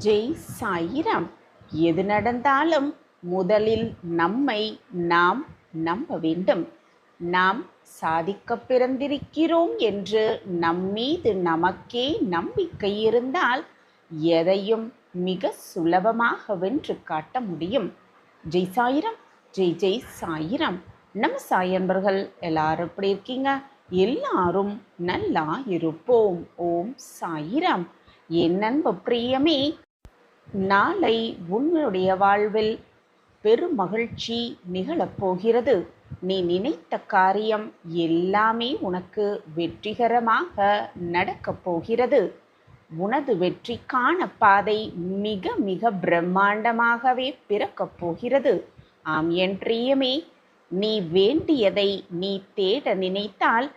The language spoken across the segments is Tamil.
ஜெய் சாயிராம். எது நடந்தாலும் முதலில் நம்மை நாம் நம்ப வேண்டும். நாம் சாதிக்க பிறந்திருக்கிறோம் என்று நம்மீது நமக்கே நம்பிக்கை இருந்தால் எதையும் மிக சுலபமாக வென்று காட்ட முடியும். ஜெய் சாயிராம். ஜெய் ஜெய் சாயிராம். நம்ம சாயன்பர்கள் எல்லாரும் எப்படி இருக்கீங்க? எல்லாரும் நல்லா இருப்போம். ஓம் சாயிராம். என் அன்பு பிரியமே, நாளை உன்னுடைய வாழ்வில் பெரும் மகிழ்ச்சி நிகழப்போகிறது. நீ நினைத்த காரியம் எல்லாமே உனக்கு வெற்றிகரமாக நடக்கப் போகிறது. உனது வெற்றிக்கான பாதை மிக மிக பிரம்மாண்டமாகவே பிறக்கப் போகிறது. ஆம் என் பிரியமே, நீ வேண்டியதை நீ தேட நினைத்தால்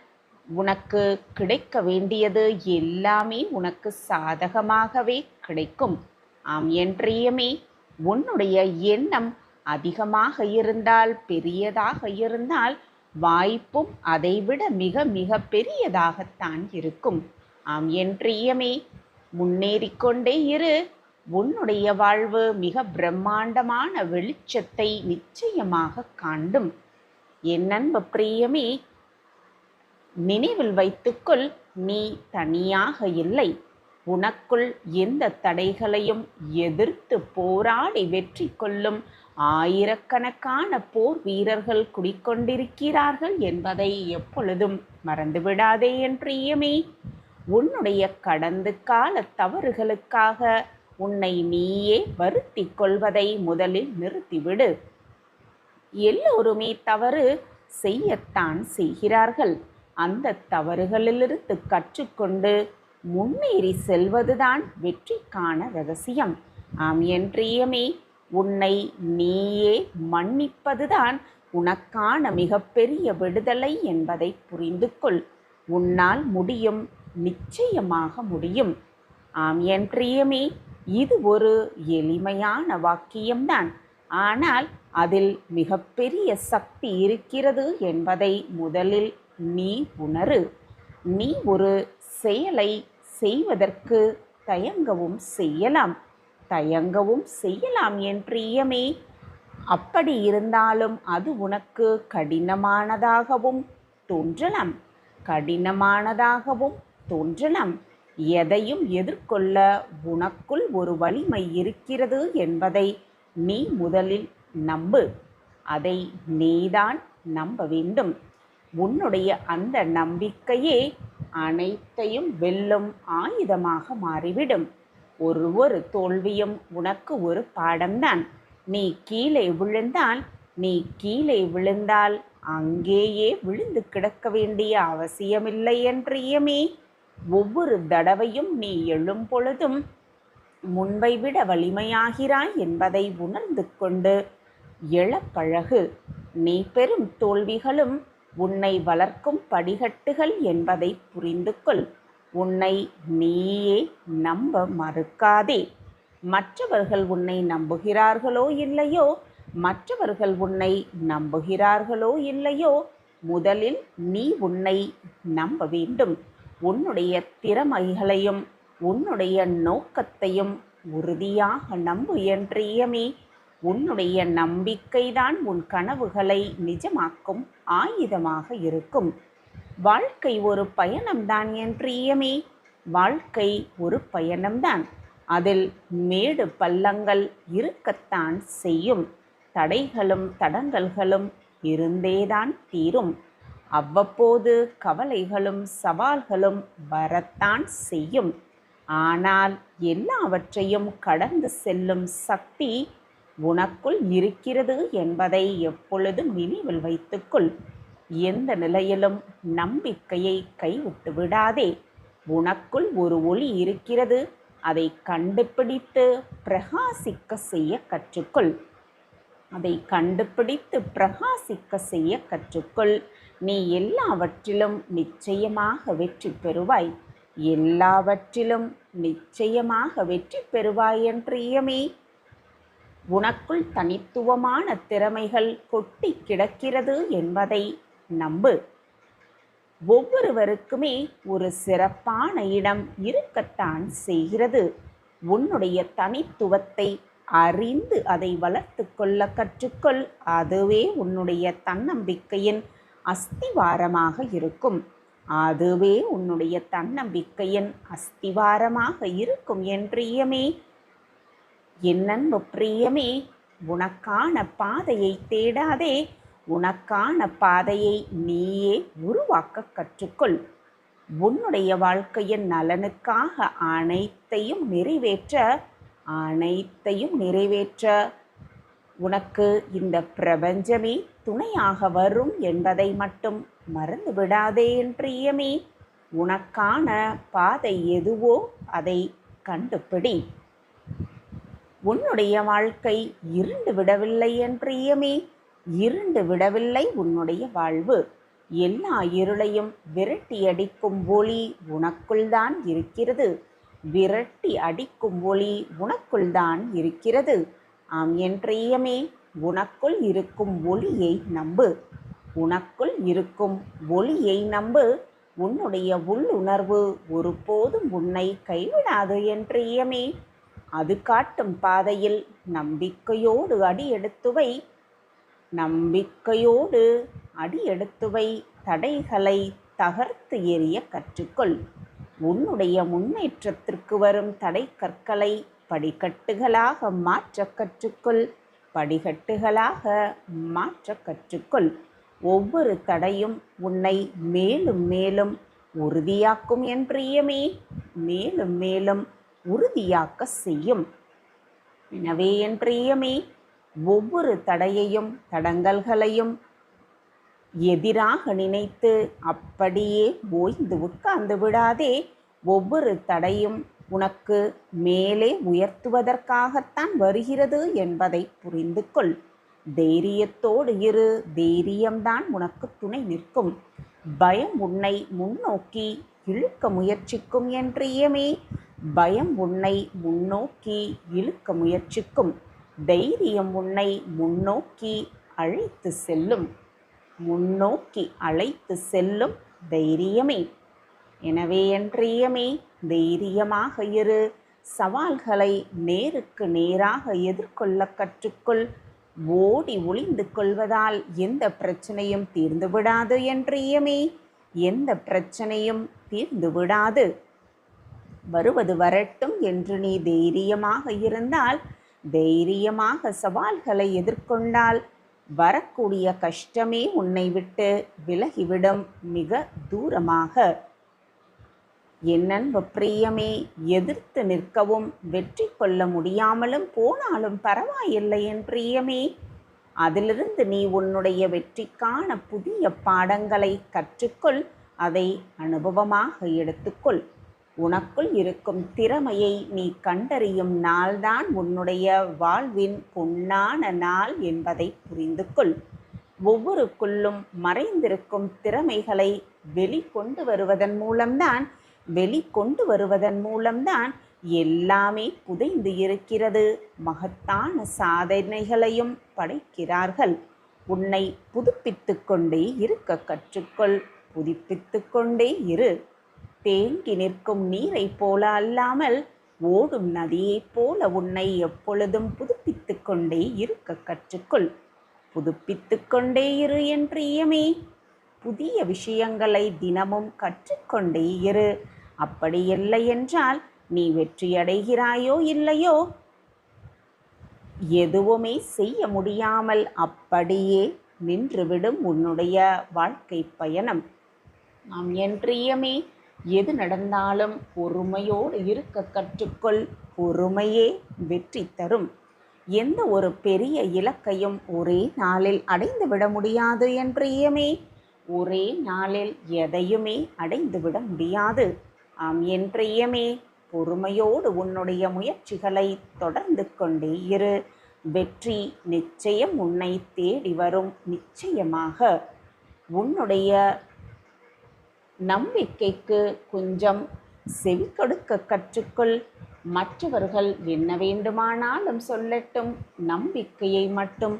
உனக்கு கிடைக்க வேண்டியது எல்லாமே உனக்கு சாதகமாகவே கிடைக்கும். ஆம் என் பிரியமே, உன்னுடைய எண்ணம் அதிகமாக இருந்தால், பெரியதாக இருந்தால், வாய்ப்பும் அதைவிட மிக மிக பெரியதாகத்தான் இருக்கும். ஆம் என் பிரியமே, முன்னேறிக்கொண்டே இரு. உன்னுடைய வாழ்வு மிக பிரம்மாண்டமான வெளிச்சத்தை நிச்சயமாக காண்டும். என் அன்பு பிரியமே, நினைவில் வைத்துக்கொள், நீ தனியாக இல்லை. உனக்குள் எந்த தடைகளையும் எதிர்த்து போராடி வெற்றி கொள்ளும் ஆயிரக்கணக்கான போர் வீரர்கள் குடிக்கொண்டிருக்கிறார்கள் என்பதை எப்பொழுதும் மறந்துவிடாதே என் பிரியமே. உன்னுடைய கடந்த கால தவறுகளுக்காக உன்னை நீயே வருத்தி கொள்வதை முதலில் நிறுத்திவிடு. எல்லோருமே தவறு செய்யத்தான் செய்கிறார்கள். அந்த தவறுகளிலிருந்து கற்றுக்கொண்டு முன்னேறி செல்வதுதான் வெற்றிக்கான ரகசியம். ஆம் என் பிரியமே, உன்னை நீயே மன்னிப்பதுதான் உனக்கான மிகப்பெரிய விடுதலை என்பதை புரிந்து கொள். உன்னால் முடியும், நிச்சயமாக முடியும். ஆம் என் பிரியமே, இது ஒரு எளிமையான வாக்கியம்தான். ஆனால் அதில் மிகப்பெரிய சக்தி இருக்கிறது என்பதை முதலில் நீ உணரு. நீ ஒரு செயலை செய்வதற்கு தயங்கவும் செய்யலாம் என் பிரியமே. அப்படி இருந்தாலும் அது உனக்கு கடினமானதாகவும் தோன்றலாம். எதையும் எதிர்கொள்ள உனக்குள் ஒரு வலிமை இருக்கிறது என்பதை நீ முதலில் நம்பு. அதை நீதான் நம்ப வேண்டும். உன்னுடைய அந்த நம்பிக்கையே அனைத்தையும் வெல்லும் ஆயுதமாக மாறிவிடும். ஒரு தோல்வியும் உனக்கு ஒரு பாடம்தான். நீ கீழே விழுந்தால் அங்கேயே விழுந்து கிடக்க வேண்டிய அவசியமில்லை என் பிரியமே. ஒவ்வொரு தடவையும் நீ எழும் பொழுதும் முன்பை விட வலிமையாகிறாய் என்பதை உணர்ந்து கொண்டு எழப்பழகு. நீ பெறும் தோல்விகளும் உன்னை வளர்க்கும் படிகட்டுகள் என்பதை புரிந்து கொள். உன்னை நீயே நம்ப மறுக்காதே. மற்றவர்கள் உன்னை நம்புகிறார்களோ இல்லையோ, முதலில் நீ உன்னை நம்ப வேண்டும். உன்னுடைய திறமைகளையும் உன்னுடைய நோக்கத்தையும் உறுதியாக நம்பு என் பிரியமே. உன்னுடைய நம்பிக்கைதான் உன் கனவுகளை நிஜமாக்கும் ஆயுதமாக இருக்கும். வாழ்க்கை ஒரு பயணம்தான் என் பிரியமே. வாழ்க்கை ஒரு பயணம்தான். அதில் மேடு பள்ளங்கள் இருக்கத்தான் செய்யும். தடைகளும் தடங்கல்களும் இருந்தேதான் தீரும். அவ்வப்போது கவலைகளும் சவால்களும் வரத்தான் செய்யும். ஆனால் எல்லாவற்றையும் கடந்து செல்லும் சக்தி உனக்குள் இருக்கிறது என்பதை எப்பொழுதும் நினைவில் வைத்துக்கொள். எந்த நிலையிலும் நம்பிக்கையை கைவிட்டு விடாதே. உனக்குள் ஒரு ஒளி இருக்கிறது. அதை கண்டுபிடித்து பிரகாசிக்க செய்ய கற்றுக்கொள். நீ எல்லாவற்றிலும் நிச்சயமாக வெற்றி பெறுவாய் என் பிரியமே. உனக்குள் தனித்துவமான திறமைகள் கொட்டி கிடக்கிறது என்பதை நம்பு. ஒவ்வொருவருக்குமே ஒரு சிறப்பான இடம் இருக்கத்தான் செய்கிறது. உன்னுடைய தனித்துவத்தை அறிந்து அதை வளர்த்து கொள்ள கற்றுக்கொள். அதுவே உன்னுடைய தன்னம்பிக்கையின் அஸ்திவாரமாக இருக்கும். அதுவே உன்னுடைய தன்னம்பிக்கையின் அஸ்திவாரமாக இருக்கும் என் பிரியமே. என் அன்பு பிரியமே, உனக்கான பாதையை தேடாதே, உனக்கான பாதையை நீயே உருவாக்க கற்றுக்கொள். உன்னுடைய வாழ்க்கையின் நலனுக்காக அனைத்தையும் நிறைவேற்ற உனக்கு இந்த பிரபஞ்சமே துணையாக வரும் என்பதை மட்டும் மறந்து விடாதே என் பிரியமே. உனக்கான பாதை எதுவோ அதை கண்டுபிடி. உன்னுடைய வாழ்க்கை இருண்டு விடவில்லை என் பிரியமே, இருண்டு விடவில்லை உன்னுடைய வாழ்வு. எல்லா இருளையும் விரட்டி அடிக்கும் ஒளி உனக்குள் தான் இருக்கிறது. விரட்டி அடிக்கும் ஒளி உனக்குள் தான் இருக்கிறது. ஆம் என் பிரியமே, உனக்குள் இருக்கும் ஒளியை நம்பு. உனக்குள் இருக்கும் ஒளியை நம்பு. உன்னுடைய உள்ளுணர்வு ஒருபோதும் உன்னை கைவிடாது என் பிரியமே. அது காட்டும் பாதையில் நம்பிக்கையோடு அடி எடுத்து வை. தடைகளை தகர்த்து எறிய கற்றுக்கொள். உன்னுடைய முன்னேற்றத்திற்கு வரும் தடை கற்களை படிக்கட்டுகளாக மாற்ற கற்றுக்கொள். ஒவ்வொரு தடையும் உன்னை மேலும் மேலும் உறுதியாக்கும் என் பிரியமே, மேலும் மேலும் உறுதியாக்க செய்யும். எனவே என் பிரியமே, ஒவ்வொரு தடையையும் தடங்கல்களையும் எதிராக நினைத்து அப்படியே ஓய்ந்து உட்கார்ந்து விடாதே. ஒவ்வொரு தடையும் உனக்கு மேலே உயர்த்துவதற்காகத்தான் வருகிறது என்பதை புரிந்து கொள். தைரியத்தோடு இரு. தைரியம்தான் உனக்கு துணை நிற்கும். பயம் உன்னை முன்னோக்கி இழுக்க முயற்சிக்கும் என் பிரியமே. பயம் உன்னை முன்னோக்கி இழுக்க முயற்சிக்கும். தைரியம் உன்னை முன்னோக்கி அழைத்து செல்லும் தைரியமே. எனவே என் பிரியமே, தைரியமாக இரு. சவால்களை நேருக்கு நேராக எதிர்கொள்ள கற்றுக்கொள். ஓடி ஒளிந்து கொள்வதால் எந்த பிரச்சனையும் தீர்ந்து விடாது என் பிரியமே, எந்த பிரச்சனையும் தீர்ந்து விடாது. வருவது வரட்டும் என்று நீ தைரியமாக இருந்தால், தைரியமாக சவால்களை எதிர்கொண்டால் வரக்கூடிய கஷ்டமே உன்னை விட்டு விலகிவிடும் மிக தூரமாக. என் அன்பு பிரியமே, எதிர்த்து நிற்கவும் வெற்றி கொள்ள முடியாமலும் போனாலும் பரவாயில்லை என் பிரியமே. அதிலிருந்து நீ உன்னுடைய வெற்றிக்கான புதிய பாடங்களை கற்றுக்கொள். அதை அனுபவமாக எடுத்துக்கொள். உனக்குள் இருக்கும் திறமையை நீ கண்டறியும் நாள்தான் உன்னுடைய வாழ்வின் பொன்னான நாள் என்பதை புரிந்து கொள். ஒவ்வொருக்குள்ளும் மறைந்திருக்கும் திறமைகளை வெளிக்கொண்டு வருவதன் மூலம்தான் எல்லாமே புதைந்து இருக்கிறது. மகத்தான சாதனைகளையும் படைக்கிறார்கள். உன்னை புதுப்பித்து கொண்டே இருக்க கற்றுக்கொள். புதுப்பித்து கொண்டே இரு. தேங்கி நிற்கும் நீரை போல அல்லாமல் ஓடும் நதியைப் போல உன்னை எப்பொழுதும் புதுப்பித்து கொண்டே இருக்க கற்றுக்கொள். புதுப்பித்து கொண்டே இரு என் பிரியமே. புதிய விஷயங்களை தினமும் கற்றுக்கொண்டே இரு. அப்படி இல்லை என்றால் நீ வெற்றியடைகிறாயோ இல்லையோ, எதுவுமே செய்ய முடியாமல் அப்படியே நின்றுவிடும் உன்னுடைய வாழ்க்கை பயணம். நாம் என் பிரியமே, எது நடந்தாலும் பொறுமையோடு இருக்க கற்றுக்கொள். பொறுமையே வெற்றி தரும். எந்த ஒரு பெரிய இலக்கையும் ஒரே நாளில் அடைந்துவிட முடியாது என் பிரியமே. ஒரே நாளில் எதையுமே அடைந்துவிட முடியாது. ஆம் என் பிரியமே, பொறுமையோடு உன்னுடைய முயற்சிகளை தொடர்ந்து கொண்டே இரு. வெற்றி நிச்சயம் உன்னை தேடி வரும். நிச்சயமாக. உன்னுடைய நம்பிக்கைக்கு கொஞ்சம் செவி கொடுக்க கற்றுக்கொள். மற்றவர்கள் என்ன வேண்டுமானாலும் சொல்லட்டும், நம்பிக்கையை மட்டும்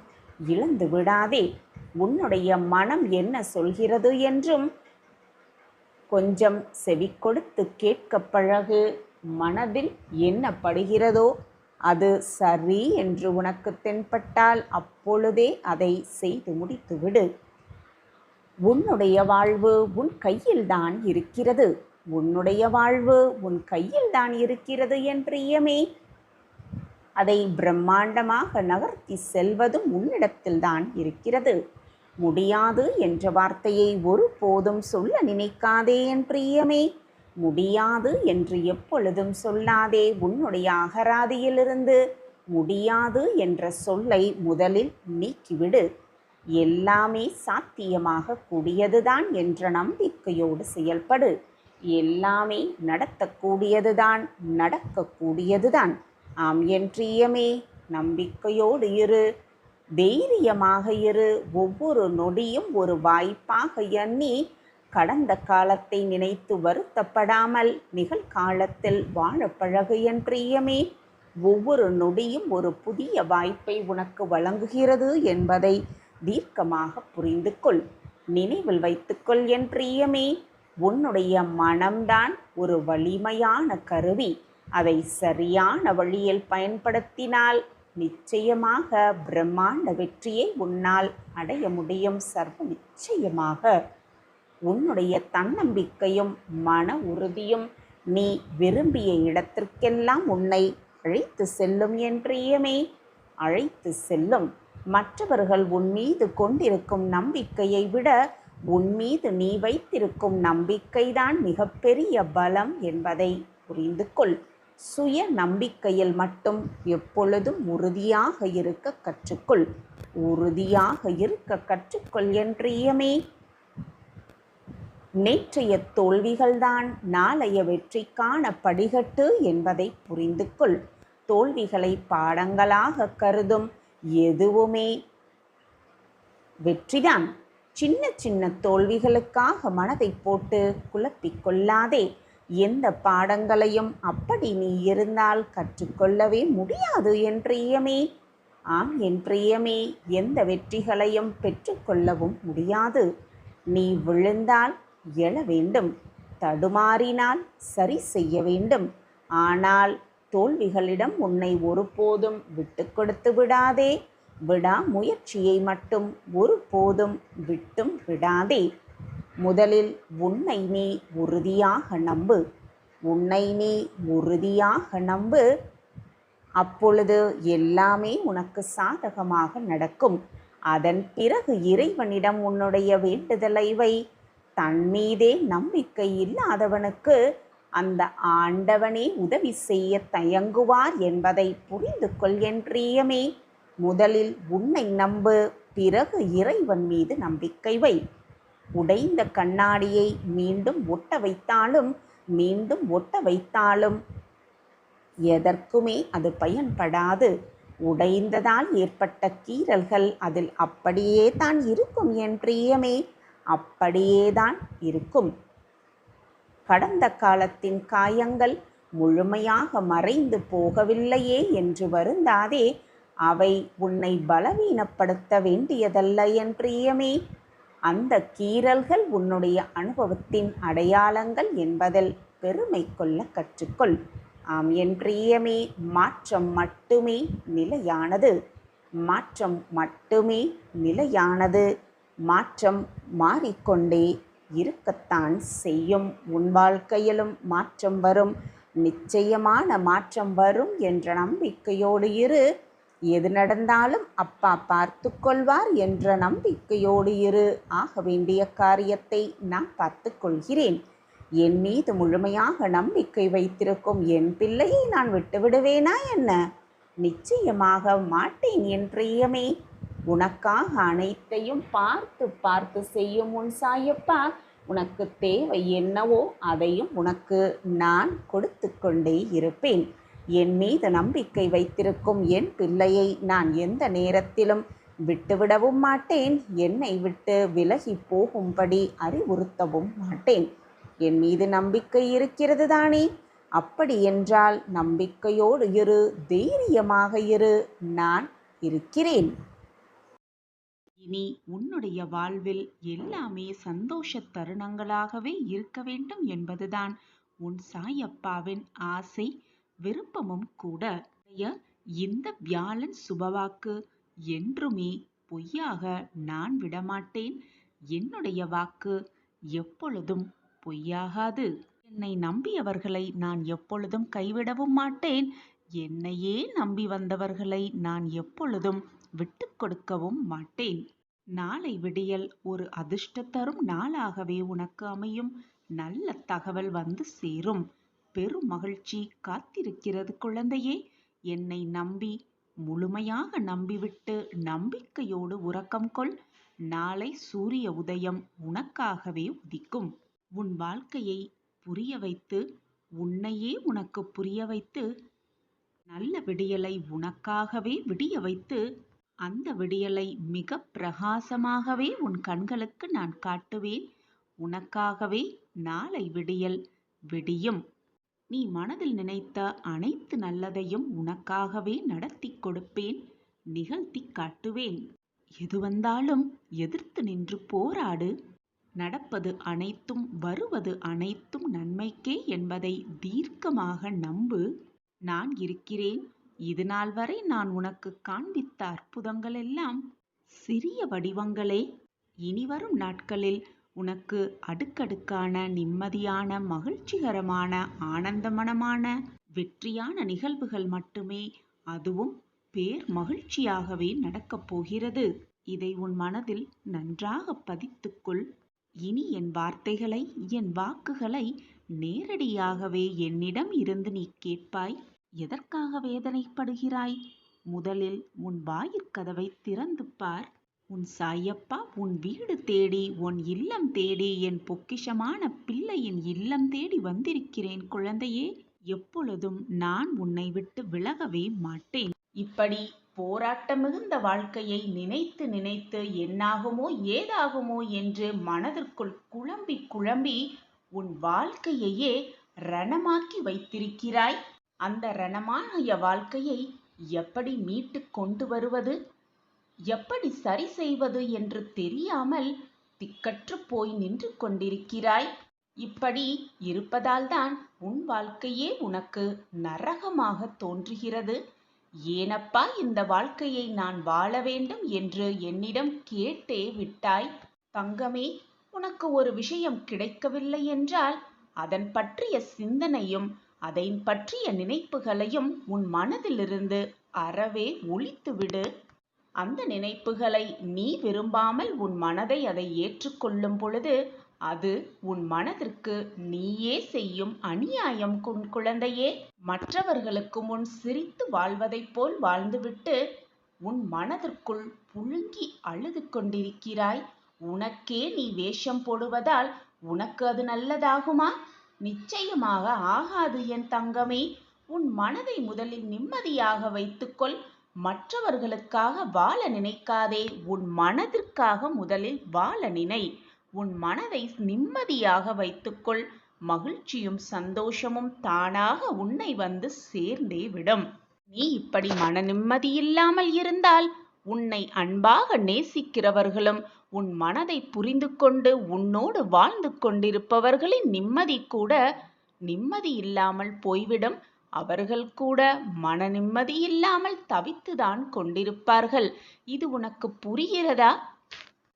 இழந்து விடாதே. உன்னுடைய மனம் என்ன சொல்கிறது என்றும் கொஞ்சம் செவி கொடுத்து கேட்க பழகு. மனதில் என்ன படுகிறதோ அது சரி என்று உனக்கு தென்பட்டால் அப்பொழுதே அதை செய்து முடித்துவிடு. உன்னுடைய வாழ்வு உன் கையில்தான் இருக்கிறது. உன்னுடைய வாழ்வு உன் கையில்தான் இருக்கிறது என் பிரியமே. அதை பிரம்மாண்டமாக நகர்த்தி செல்வதும் உன்னிடத்தில்தான் இருக்கிறது. முடியாது என்ற வார்த்தையை ஒருபோதும் சொல்ல நினைக்காதே என் பிரியமே. முடியாது என்று எப்பொழுதும் சொல்லாதே. உன்னுடைய அகராதியிலிருந்து முடியாது என்ற சொல்லை முதலில் நீக்கிவிடு. எல்லாமே சாத்தியமாக கூடியதுதான் என்ற நம்பிக்கையோடு செயல்படு. எல்லாமே நடத்தக்கூடியதுதான், நடக்கக்கூடியதுதான். ஆம் என் பிரியமே, நம்பிக்கையோடு இரு, தைரியமாக இரு. ஒவ்வொரு நொடியும் ஒரு வாய்ப்பாக எண்ணி கடந்த காலத்தை நினைத்து வருத்தப்படாமல் நிகழ்காலத்தில் வாழ பழகு என் பிரியமே. ஒவ்வொரு நொடியும் ஒரு புதிய வாய்ப்பை உனக்கு வழங்குகிறது என்பதை தீர்க்கமாக புரிந்து கொள், நினைவில் வைத்துக்கொள் என் பிரியமே. உன்னுடைய மனம்தான் ஒரு வலிமையான கருவி. அதை சரியான வழியில் பயன்படுத்தினால் நிச்சயமாக பிரம்மாண்ட வெற்றியை உன்னால் அடைய முடியும். சர்வ நிச்சயமாக உன்னுடைய தன்னம்பிக்கையும் மன உறுதியும் நீ விரும்பிய இடத்திற்கெல்லாம் உன்னை அழைத்து செல்லும் என் பிரியமே, அழைத்து செல்லும். மற்றவர்கள் உன் மீது கொண்டிருக்கும் நம்பிக்கையை விட உன் மீது நீ வைத்திருக்கும் நம்பிக்கைதான் மிகப்பெரிய பலம் என்பதை புரிந்து கொள். சுய நம்பிக்கையில் மட்டும் எப்பொழுதும் உறுதியாக இருக்க கற்றுக்கொள். உறுதியாக இருக்க கற்றுக்கொள் என் பிரியமே. நேற்றைய தோல்விகள்தான் நாளைய வெற்றிக்கான படிகட்டு என்பதை புரிந்து கொள். தோல்விகளை பாடங்களாக கருதும் எதுவுமே வெற்றிதான். சின்ன சின்ன தோல்விகளுக்காக மனதை போட்டு குழப்பிக்கொள்ளாதே. எந்த பாடங்களையும் அப்படி நீ இருந்தால் கற்றுக்கொள்ளவே முடியாது என் பிரியமே. ஆம் என் பிரியமே, எந்த வெற்றிகளையும் பெற்றுக்கொள்ளவும் முடியாது. நீ விழுந்தால் எழ வேண்டும், தடுமாறினால் சரி செய்ய வேண்டும். ஆனால் தோல்விகளிடம் உன்னை ஒருபோதும் விட்டு கொடுத்து விடாதே. விடாமுயற்சியை மட்டும் ஒருபோதும் விட்டும் விடாதே. முதலில் உன்னை நீ உறுதியாக நம்பு. உன்னை நீ உறுதியாக நம்பு. அப்பொழுது எல்லாமே உனக்கு சாதகமாக நடக்கும். அதன் பிறகு இறைவனிடம் உன்னுடைய வேண்டுதலை வை. தன்மீதே நம்பிக்கை இல்லாதவனுக்கு அந்த ஆண்டவனே உதவி செய்ய தயங்குவார் என்பதை புரிந்து கொள் என் பிரியமே. முதலில் உன்னை நம்பு, பிறகு இறைவன் மீது நம்பிக்கை வை. உடைந்த கண்ணாடியை மீண்டும் ஒட்ட வைத்தாலும் மீண்டும் ஒட்ட வைத்தாலும் எதற்குமே அது பயன்படாது. உடைந்ததால் ஏற்பட்ட கீறல்கள் அதில் அப்படியே தான் இருக்கும் என் பிரியமே, அப்படியே தான் இருக்கும். கடந்த காலத்தின் காயங்கள் முழுமையாக மறைந்து போகவில்லையே என்று வருந்தாதே. அவை உன்னை பலவீனப்படுத்த வேண்டியதல்ல என் பிரியமே. அந்த கீறல்கள் உன்னுடைய அனுபவத்தின் அடையாளங்கள் என்பதில் பெருமை கொள்ள கற்றுக்கொள். ஆம் என் பிரியமே, மாற்றம் மட்டுமே நிலையானது. மாற்றம் மட்டுமே நிலையானது. மாற்றம் மாறிக்கொண்டே இருக்கத்தான் செய்யும். உன் வாழ்க்கையிலும் மாற்றம் வரும், நிச்சயமான மாற்றம் வரும் என்ற நம்பிக்கையோடு இரு. எது நடந்தாலும் அப்பா பார்த்து கொள்வார் என்ற நம்பிக்கையோடு இரு. ஆக வேண்டிய காரியத்தை நான் பார்த்து கொள்கிறேன். என் மீது முழுமையாக நம்பிக்கை வைத்திருக்கும் என் பிள்ளையை நான் விட்டுவிடுவேனா என்ன? நிச்சயமாக மாட்டேன் என் பிரியமே. உனக்காக அனைத்தையும் பார்த்து பார்த்து செய்யும் உன் சாயப்பா உனக்கு தேவை என்னவோ அதையும் உனக்கு நான் கொடுத்து கொண்டே இருப்பேன். என் மீது நம்பிக்கை வைத்திருக்கும் என் பிள்ளையை நான் எந்த நேரத்திலும் விட்டுவிடவும் மாட்டேன். என்னை விட்டு விலகி போகும்படி அறிவுறுத்தவும் மாட்டேன். என் மீது நம்பிக்கை இருக்கிறது தானே? அப்படி என்றால் நம்பிக்கையோடு இரு, தைரியமாக இரு. நான் இருக்கிறேன். இனி உன்னுடைய வாழ்வில் எல்லாமே சந்தோஷ தருணங்களாகவே இருக்க வேண்டும் என்பதுதான் உன் சாயப்பாவின் ஆசை விருப்பமும் கூட. இந்த வியாழன் சுபவாக்கு என்றுமே பொய்யாக நான் விடமாட்டேன். என்னுடைய வாக்கு எப்பொழுதும் பொய்யாகாது. என்னை நம்பியவர்களை நான் எப்பொழுதும் கைவிடவும் மாட்டேன். என்னையே நம்பி வந்தவர்களை நான் எப்பொழுதும் விட்டு கொடுக்கவும் மாட்டேன். நாளை விடியல் ஒரு அதிர்ஷ்ட தரும் நாளாகவே உனக்கு அமையும். நல்ல தகவல் வந்து சேரும். பெரும் மகிழ்ச்சி காத்திருக்கிறது குழந்தையே. என்னை நம்பி முழுமையாக நம்பிவிட்டு நம்பிக்கையோடு உறக்கம் கொள். நாளை சூரிய உதயம் உனக்காகவே உதிக்கும். உன் வாழ்க்கையை புரிய வைத்து, உன்னையே உனக்கு புரிய வைத்து, நல்ல விடியலை உனக்காகவே விடிய வைத்து, அந்த விடியலை மிக பிரகாசமாகவே உன் கண்களுக்கு நான் காட்டுவேன். உனக்காகவே நாளை விடியல் விடியும். நீ மனதில் நினைத்த அனைத்து நல்லதையும் உனக்காகவே நடத்தி கொடுப்பேன், நிகழ்த்தி காட்டுவேன். எது வந்தாலும் எதிர்த்து நின்று போராடு. நடப்பது அனைத்தும் வருவது அனைத்தும் நன்மைக்கே என்பதை தீர்க்கமாக நம்பு. நான் இருக்கிறேன். இதுநாள் வரை நான் உனக்கு காண்பித்த அற்புதங்கள் எல்லாம் சிறிய வடிவங்களே. இனிவரும் நாட்களில் உனக்கு அடுக்கடுக்கான நிம்மதியான மகிழ்ச்சிகரமான ஆனந்தமனமான வெற்றியான நிகழ்வுகள் மட்டுமே, அதுவும் பேர் மகிழ்ச்சியாகவே நடக்கப் போகிறது. இதை உன் மனதில் நன்றாக பதித்துக்கொள். இனி என் வார்த்தைகளை, என் வாக்குகளை நேரடியாகவே என்னிடம் இருந்து நீ கேட்பாய். எதற்காக வேதனைப்படுகிறாய்? முதலில் உன் வாயிற்கதவை திறந்து பார். உன் சாயப்பா உன் வீடு தேடி, உன் இல்லம் தேடி, என் பொக்கிஷமான பிள்ளையின் இல்லம் தேடி வந்திருக்கிறேன் குழந்தையே. எப்பொழுதும் நான் உன்னை விட்டு விலகவே மாட்டேன். இப்படி போராட்டம் மிகுந்த வாழ்க்கையை நினைத்து நினைத்து என்னாகுமோ ஏதாகுமோ என்று மனதிற்குள் குழம்பி குழம்பி உன் வாழ்க்கையையே ரணமாக்கி வைத்திருக்கிறாய். அந்த ரணமாகிய வாழ்க்கையை எப்படி மீட்டு கொண்டு வருவது, எப்படி சரி செய்வது என்று தெரியாமல் திக்கற்று போய் நின்று கொண்டிருக்கிறாய். இப்படி இருப்பதால்தான் உன் வாழ்க்கையே உனக்கு நரகமாக தோன்றுகிறது. ஏனப்பா இந்த வாழ்க்கையை நான் வாழ வேண்டும் என்று என்னிடம் கேட்டே விட்டாய். தங்கமே, உனக்கு ஒரு விஷயம் கிடைக்கவில்லை என்றால் அதன் பற்றிய சிந்தனையும் அதை பற்றிய நினைப்புகளையும் உன் மனதிலிருந்து அறவே ஒழித்துவிடு. அந்த நினைப்புகளை நீ விரும்பாமல் உன் மனதை அதை ஏற்றுக்கொள்ளும் பொழுது அது உன் மனதிற்கு நீயே செய்யும் அநியாயம். குழந்தையே, மற்றவர்களுக்கு முன் சிரித்து வாழ்வதைப் போல் வாழ்ந்துவிட்டு உன் மனதிற்குள் புழுங்கி அழுது கொண்டிருக்கிறாய். உனக்கே நீ வேஷம் போடுவதால் உனக்கு அது நல்லதாகுமா? நிச்சயமாக ஆகாது என் தங்கமே. உன் மனதை முதலில் நிம்மதியாக வைத்துக்கொள். மற்றவர்களுக்காக வாழ நினைக்காதே, உன் மனதிற்காக முதலில் வாழ நினை. உன் மனதை நிம்மதியாக வைத்துக்கொள். மகிழ்ச்சியும் சந்தோஷமும் தானாக உன்னை வந்து சேர்ந்தே விடும். நீ இப்படி மன நிம்மதியில்லாமல் இருந்தால் உன்னை அன்பாக நேசிக்கிறவர்களும் உன் மனதை புரிந்து கொண்டு உன்னோடு வாழ்ந்து கொண்டிருப்பவர்களின் நிம்மதி கூட நிம்மதி இல்லாமல் போய்விடும். அவர்கள் கூட மன நிம்மதி இல்லாமல் தவித்துதான் கொண்டிருப்பார்கள். இது உனக்கு புரிகிறதா?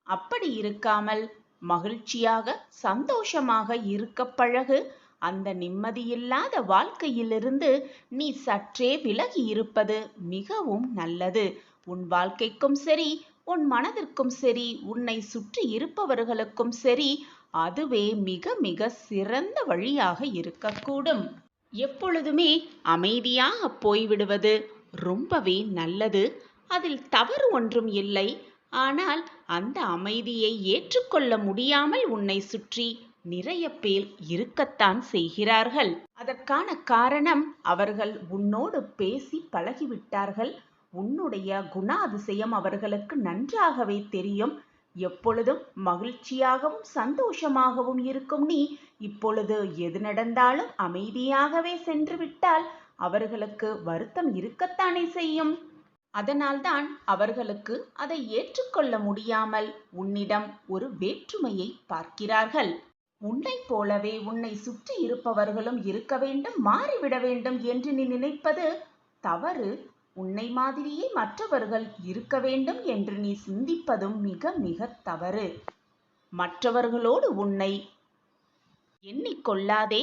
அப்படி இருக்காமல் மகிழ்ச்சியாக சந்தோஷமாக இருக்க பழகு. அந்த நிம்மதியில்லாத வாழ்க்கையிலிருந்து நீ சற்றே விலகி இருப்பது மிகவும் நல்லது. உன் வாழ்க்கைக்கும் சரி, உன் மனதிற்கும் சரி, உன்னை சுற்றி இருப்பவர்களுக்கும் சரி, அதுவே மிக மிக சிறந்த வழியாக இருக்கக்கூடும். எப்பொழுதுமே அமைதியாக போய்விடுவது ரொம்பவே நல்லது. அதில் தவறு ஒன்றும் இல்லை. ஆனால் அந்த அமைதியை ஏற்றுக்கொள்ள முடியாமல் உன்னை சுற்றி நிறைய பேர் இருக்கத்தான் செய்கிறார்கள். அதற்கான காரணம் அவர்கள் உன்னோடு பேசி பழகிவிட்டார்கள். உன்னுடைய குணாதிசயம் அவர்களுக்கு நன்றாகவே தெரியும். எப்பொழுதும் மகிழ்ச்சியாகவும் சந்தோஷமாகவும் இருக்கும் நீ இப்பொழுது எது நடந்தாலும் அமைதியாகவே சென்று விட்டால் அவர்களுக்கு வருத்தம் இருக்கத்தானே செய்யும். அதனால்தான் அவர்களுக்கு அதை ஏற்றுக்கொள்ள முடியாமல் உன்னிடம் ஒரு வேற்றுமையை பார்க்கிறார்கள். உன்னைப் போலவே உன்னை சுற்றி இருப்பவர்களும் இருக்க வேண்டும், மாறிவிட வேண்டும் என்று நீ நினைப்பது தவறு. உன்னை மாதிரியே மற்றவர்கள் இருக்க வேண்டும் என்று நீ சிந்திப்பதும் மிக மிக தவறு. மற்றவர்களோடு உன்னை எண்ணிக்கொள்ளாதே.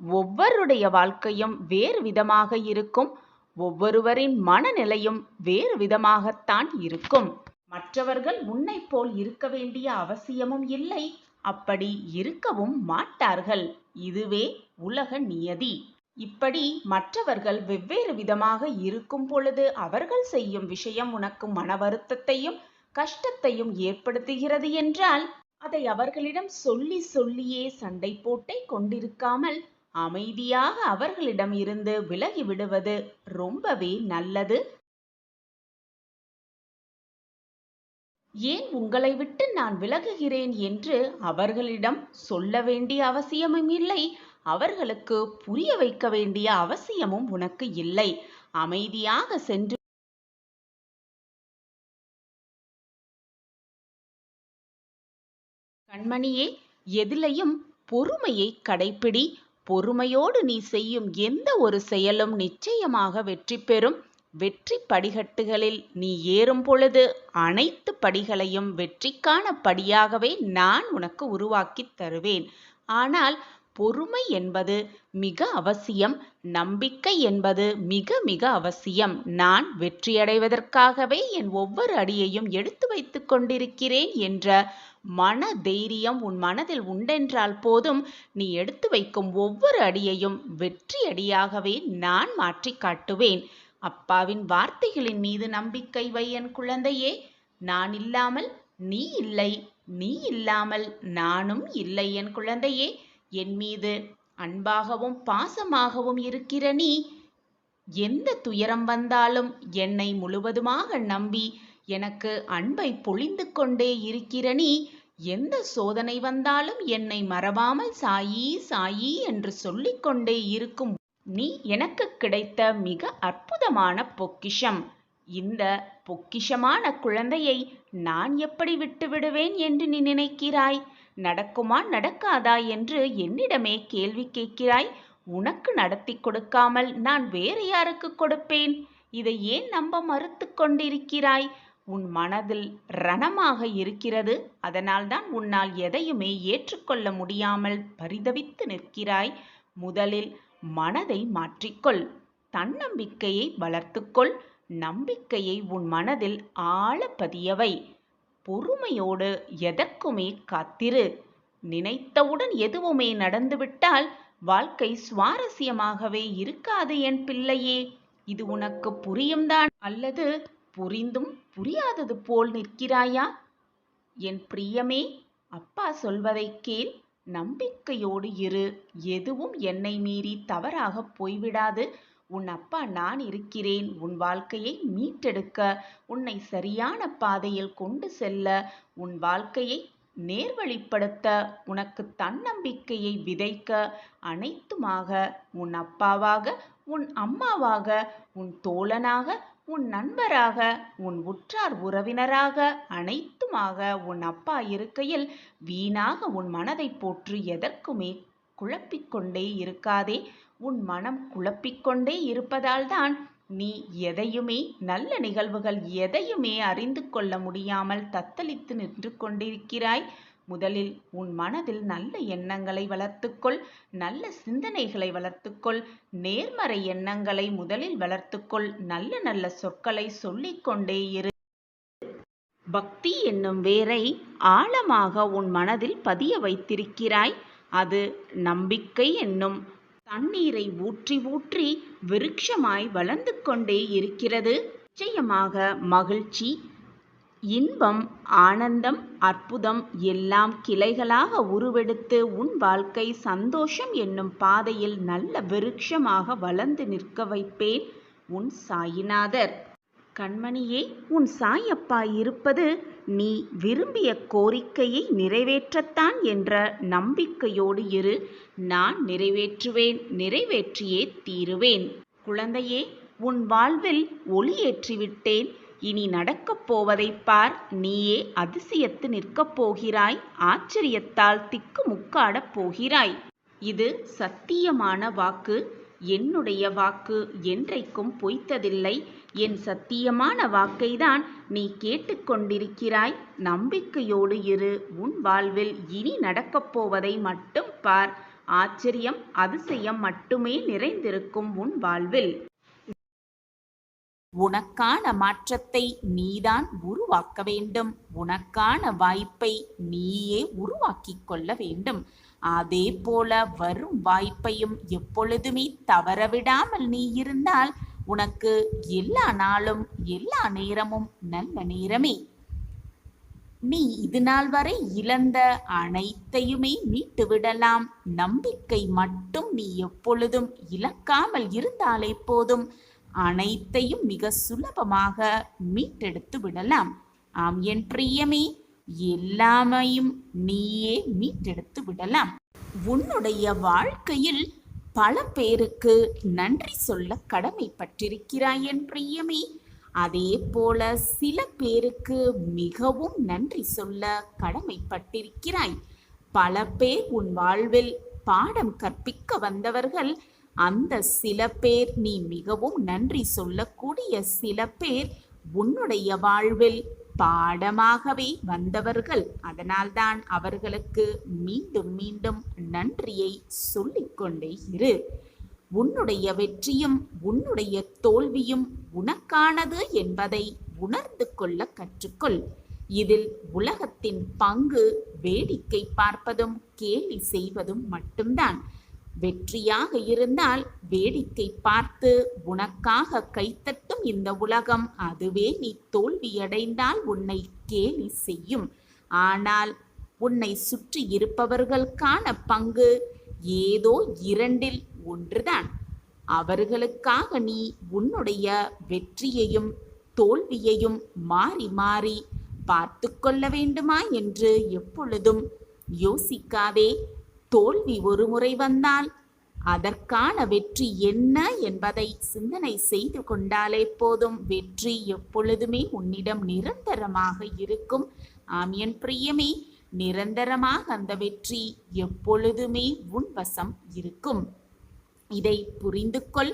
ஒவ்வொருடைய வாழ்க்கையும் வேறு விதமாக இருக்கும். ஒவ்வொருவரின் மனநிலையும் வேறு விதமாகத்தான் இருக்கும். மற்றவர்கள் உன்னை போல் இருக்க வேண்டிய அவசியமும் இல்லை, அப்படி இருக்கவும் மாட்டார்கள். இதுவே உலக நியதி. இப்படி மற்றவர்கள் வெவ்வேறு விதமாக இருக்கும் பொழுது அவர்கள் செய்யும் விஷயம் உனக்கு மன வருத்தத்தையும் கஷ்டத்தையும் ஏற்படுத்துகிறது என்றால் அதை அவர்களிடம் சொல்லியே சண்டை போட்டே கொண்டிருக்காமல் அமைதியாக அவர்களிடம் இருந்து விலகி விடுவது ரொம்பவே நல்லது. ஏன் உங்களை விட்டு நான் விலகுகிறேன் என்று அவர்களிடம் சொல்ல வேண்டிய அவசியமும் இல்லை, அவர்களுக்கு புரிய வைக்க வேண்டிய அவசியமும் உனக்கு இல்லை. அமைதியாக சென்று கண்மணியே, எதிலையும் பொறுமையை கடைப்பிடி. பொறுமையோடு நீ செய்யும் எந்த ஒரு செயலும் நிச்சயமாக வெற்றி பெறும். வெற்றி படிகட்டுகளில் நீ ஏறும் பொழுது அனைத்து படிகளையும் வெற்றிக்கான படியாகவே நான் உனக்கு உருவாக்கித் தருவேன். ஆனால் பொறுமை என்பது மிக அவசியம். நம்பிக்கை என்பது மிக மிக அவசியம். நான் வெற்றியடைவதற்காகவே என் ஒவ்வொரு அடியையும் எடுத்து வைத்துக் கொண்டிருக்கிறேன் என்ற மன தைரியம் உன் மனதில் உண்டென்றால் போதும், நீ எடுத்து வைக்கும் ஒவ்வொரு அடியையும் வெற்றி அடியாகவே நான் மாற்றி காட்டுவேன். அப்பாவின் வார்த்தைகளின் மீது நம்பிக்கை வை என் குழந்தையே. நான் இல்லாமல் நீ இல்லை, நீ இல்லாமல் நானும் இல்லை என் குழந்தையே. என் மீது அன்பாகவும் பாசமாகவும் இருக்கிற நீ, எந்த துயரம் வந்தாலும் என்னை முழுவதுமாக நம்பி எனக்கு அன்பை பொழிந்து கொண்டே இருக்கிற நீ, எந்த சோதனை வந்தாலும் என்னை மறவாமல் சாயி சாயி என்று சொல்லிக்கொண்டே இருக்கும் நீ எனக்கு கிடைத்த மிக அற்புதமான பொக்கிஷம். இந்த பொக்கிஷமான குழந்தையை நான் எப்படி விட்டு விடுவேன் என்று நீ நினைக்கிறாய்? நடக்குமா நடக்காதா என்று என்னிடமே கேள்வி கேட்கிறாய். உனக்கு நடத்தி கொடுக்காமல் நான் வேறு யாருக்கு கொடுப்பேன்? இதை ஏன் நம்ப மறுத்து கொண்டிருக்கிறாய்? உன் மனதில் ரணமாக இருக்கிறது. அதனால்தான் உன்னால் எதையுமே ஏற்றுக்கொள்ள முடியாமல் பரிதவித்து நிற்கிறாய். முதலில் மனதை மாற்றிக்கொள். தன்னம்பிக்கையை வளர்த்துக்கொள். நம்பிக்கையை உன் மனதில் ஆழ பதியவை. பொறுமையோடு எதற்குமே காத்திரு. நினைத்தவுடன் எதுவுமே நடந்துவிட்டால் வாழ்க்கை சுவாரஸ்யமாகவே இருக்காது என் பிள்ளையே. இது உனக்கு புரியும்தான், அல்லது புரிந்தும் புரியாதது போல் நிற்கிறாயா? என் பிரியமே, அப்பா சொல்வதை கேள். நம்பிக்கையோடு இரு. எதுவும் என்னை மீறி தவறாக போய்விடாது. உன் அப்பா நான் இருக்கிறேன். உன் வாழ்க்கையை மீட்டெடுக்க, உன்னை சரியான பாதையில் கொண்டு செல்ல, உன் வாழ்க்கையை நேர்வழிப்படுத்த, உனக்கு தன்னம்பிக்கையை விதைக்க, அனைத்துமாக உன் அப்பாவாக, உன் அம்மாவாக, உன் தோழனாக, உன் நண்பராக, உன் உற்றார் உறவினராக, அனைத்துமாக உன் அப்பா இருக்கையில் வீணாக உன் மனதை போற்று எதற்குமே குழப்பிக்கொண்டே இருக்காதே. உன் மனம் குழப்பிக்கொண்டே இருப்பதால்தான் நீ எதையுமே, நல்ல நிகழ்வுகள் எதையுமே அறிந்து கொள்ள முடியாமல் தத்தளித்து நின்று கொண்டிருக்கிறாய். முதலில் உன் மனதில் நல்ல எண்ணங்களை வளர்த்துக்கொள். நல்ல சிந்தனைகளை வளர்த்துக்கொள். நேர்மறை எண்ணங்களை முதலில் வளர்த்துக்கொள். நல்ல நல்ல சொற்களை சொல்லிக்கொண்டே இரு. பக்தி என்னும் வேரை ஆழமாக உன் மனதில் பதிய வைத்திருக்கிறாய். அது நம்பிக்கை என்னும் தண்ணீரை ஊற்றி ஊற்றி விருட்சமாய் வளர்ந்து கொண்டே இருக்கிறது. நிச்சயமாக மகிழ்ச்சி, இன்பம், ஆனந்தம், அற்புதம் எல்லாம் கிளைகளாக உருவெடுத்து உன் வாழ்க்கை சந்தோஷம் என்னும் பாதையில் நல்ல விருட்சமாக வளர்ந்து நிற்க வைப்பேன். உன் சாயிநாதர். கண்மணியே, உன் சாயப்பா இருப்பது நீ விரும்பிய கோரிக்கையை நிறைவேற்றத்தான் என்ற நம்பிக்கையோடு இரு. நான் நிறைவேற்றுவேன், நிறைவேற்றியே தீருவேன். குழந்தையே, உன் வாழ்வில் ஒளியேற்றிவிட்டேன். இனி நடக்கப் போவதைப் பார். நீயே அதிசயத்து நிற்கப் போகிறாய். ஆச்சரியத்தால் திக்குமுக்காடப் போகிறாய். இது சத்தியமான வாக்கு. என்னுடைய வாக்கு என்றைக்கும் பொய்த்ததில்லை. என் சத்தியமான வாக்கைதான் நீ கேட்டுக்கொண்டிருக்கிறாய். நம்பிக்கையோடு இரு. உன் வாழ்வில் இனி நடக்கப் போவதை மட்டும் பார். ஆச்சரியம், அதிசயம் மட்டுமே நிறைந்திருக்கும் உன் வாழ்வில். உனக்கான மாற்றத்தை நீதான் உருவாக்க வேண்டும். உனக்கான வாய்ப்பை நீயே உருவாக்கிக் கொள்ள வேண்டும். அதே போல வரும் வாய்ப்பையும் எப்பொழுதுமே தவறவிடாமல் நீ இருந்தால் உனக்கு எல்லா நாளும் எல்லா நேரமும் நல்ல நேரமே. நீ இது நாள் வரை இழந்த அனைத்தையுமே மீட்டு விடலாம். நம்பிக்கை மட்டும் நீ எப்பொழுதும் இழக்காமல் இருந்தாலே போதும். அனைத்தையும் மிக சுலபமாக மீட்டெடுத்து விடலாம். ஆம் என் பிரியமே, எல்லாமையும் நீயே மீட்டெடுத்து விடலாம். உன்னுடைய வாழ்க்கையில் பல பேருக்கு நன்றி சொல்ல கடமைப்பட்டிருக்கிறாய் என் பிரியமே. அதே போல சில பேருக்கு மிகவும் நன்றி சொல்ல கடமைப்பட்டிருக்கிறாய். பல பேர் உன் வாழ்வில் பாடம் கற்பிக்க வந்தவர்கள். அந்த சில பேர், நீ மிகவும் நன்றி சொல்லக்கூடிய சில பேர் உன்னுடைய வாழ்வில் பாடமாகவே வந்தவர்கள். அதனால்தான் அவர்களுக்கு மீண்டும் மீண்டும் நன்றியை சொல்லிக்கொண்டே இரு. உன்னுடைய வெற்றியும் உன்னுடைய தோல்வியும் உனக்கானது என்பதை உணர்ந்து கொள்ள கற்றுக்கொள். இதில் உலகத்தின் பங்கு வேடிக்கை பார்ப்பதும் கேலி செய்வதும் மட்டும்தான். வெற்றியாக இருந்தால் வேடிக்கை பார்த்து உனக்காக கைத்தட்டும் இந்த உலகம். அதுவே நீ தோல்வியடைந்தால் உன்னை கேலி செய்யும். ஆனால் உன்னை சுற்றி இருப்பவர்களுக்கான பங்கு ஏதோ 2இல் 1தான். அவர்களுக்காக நீ உன்னுடைய வெற்றியையும் தோல்வியையும் மாறி மாறி பார்த்து கொள்ள வேண்டுமா என்று எப்பொழுதும் யோசிக்காதே. தோல்வி ஒரு முறை வந்தால் அதற்கான வெற்றி என்ன என்பதை சிந்தனை செய்து கொண்டாலே போதும். வெற்றி எப்பொழுதுமே உன்னிடம் நிரந்தரமாக இருக்கும். ஆம் என் பிரியமே, நிரந்தரமாக அந்த வெற்றி எப்பொழுதுமே உன் வசம் இருக்கும். இதை புரிந்து கொள்.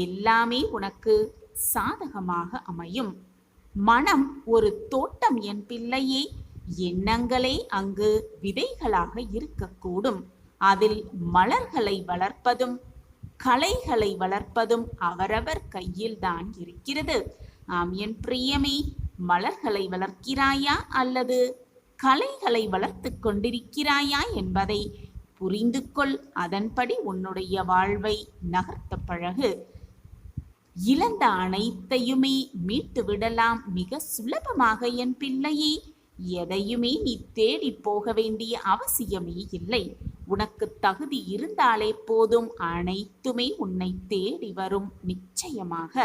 எல்லாமே உனக்கு சாதகமாக அமையும். மனம் ஒரு தோட்டம் என் பிள்ளையே. எண்ணங்களே அங்கு விதைகளாக இருக்கக்கூடும். அதில் மலர்களை வளர்ப்பதும் களைகளை வளர்ப்பதும் அவரவர் கையில் தான் இருக்கிறது. ஆம் என் பிரியமே, மலர்களை வளர்க்கிறாயா அல்லது களைகளை வளர்த்து கொண்டிருக்கிறாயா என்பதை புரிந்து கொள். அதன்படி உன்னுடைய வாழ்வை நகர்த்த பழகு. இழந்த அனைத்தையுமே மீட்டு விடலாம் மிக சுலபமாக என் பிள்ளையே. எதையுமே நீ தேடி போக வேண்டிய அவசியமே இல்லை. உனக்கு தகுதி இருந்தாலே போதும், அனைத்துமே உன்னை தேடி வரும் நிச்சயமாக.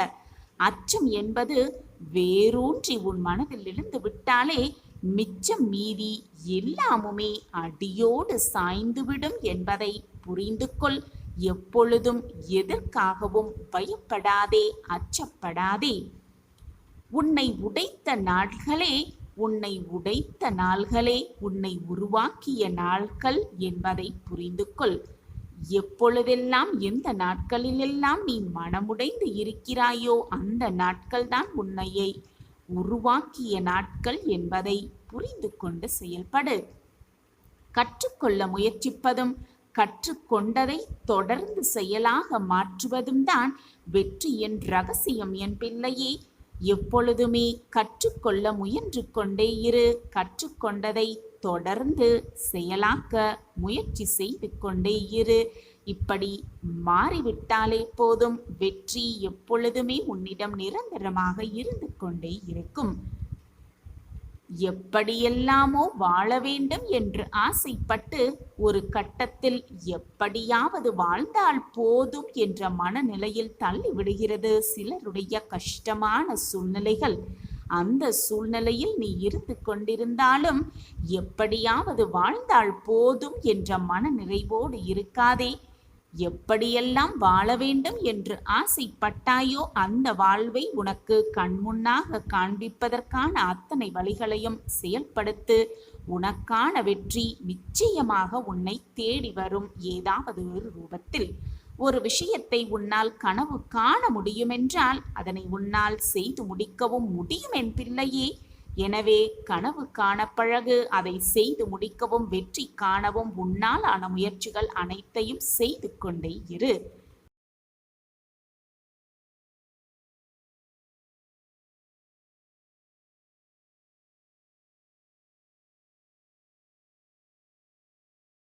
அச்சம் என்பது வேரூன்றி உன் மனதில் இருந்து விட்டாலே மிச்சம் மீதி எல்லாமுமே அடியோடு சாய்ந்துவிடும் என்பதை புரிந்து கொள். எப்பொழுதும் எதற்காகவும் பயப்படாதே, அச்சப்படாதே. உன்னை உடைத்த நாட்களே உன்னை உருவாக்கிய நாட்கள் என்பதை புரிந்து கொள். எப்பொழுதெல்லாம் எந்த நாட்களிலெல்லாம் நீ மனமுடைந்து இருக்கிறாயோ அந்த நாட்கள் தான் உன்னையை உருவாக்கிய நாட்கள் என்பதை புரிந்து கொண்டு செயல்படு. கற்றுக்கொள்ள முயற்சிப்பதும் கற்றுக்கொண்டதை தொடர்ந்து செயலாக மாற்றுவதும் தான் வெற்றியின் ரகசியம் என் பிள்ளையே. எப்பொழுதுமே கற்றுக்கொள்ள முயன்று கொண்டே இரு. கற்றுக்கொண்டதை தொடர்ந்து செயலாக்க முயற்சி செய்து கொண்டே இரு. இப்படி மாறிவிட்டாலே போதும், வெற்றி எப்பொழுதுமே உன்னிடம் நிரந்தரமாக இருந்து கொண்டே இருக்கும். எப்படியெல்லாமோ வாழ வேண்டும் என்று ஆசைப்பட்டு ஒரு கட்டத்தில் எப்படியாவது வாழ்ந்தால் போதும் என்ற மனநிலையில் தள்ளிவிடுகிறது சிலருடைய கஷ்டமான சூழ்நிலைகள். அந்த சூழ்நிலையில் நீ இருந்து கொண்டிருந்தாலும் எப்படியாவது வாழ்ந்தால் போதும் என்ற மன நிறைவோடு இருக்காதே. எப்படியெல்லாம் வாழ வேண்டும் என்று ஆசைப்பட்டாயோ அந்த வாழ்வை உனக்கு கண்முன்னாக காண்பிப்பதற்கான அத்தனை வழிகளையும் செயல்படுத்து. உனக்கான வெற்றி நிச்சயமாக உன்னை தேடி வரும். ஏதாவது ஒரு ரூபத்தில் ஒரு விஷயத்தை உன்னால் கனவு காண முடியுமென்றால் அதனை உன்னால் செய்து முடிக்கவும் முடியும் என் பிள்ளையே. எனவே கனவு காண பழகு. அதை செய்து முடிக்கவும் வெற்றி காணவும் உன்னால் ஆன முயற்சிகள் அனைத்தையும் செய்து கொண்டே இரு.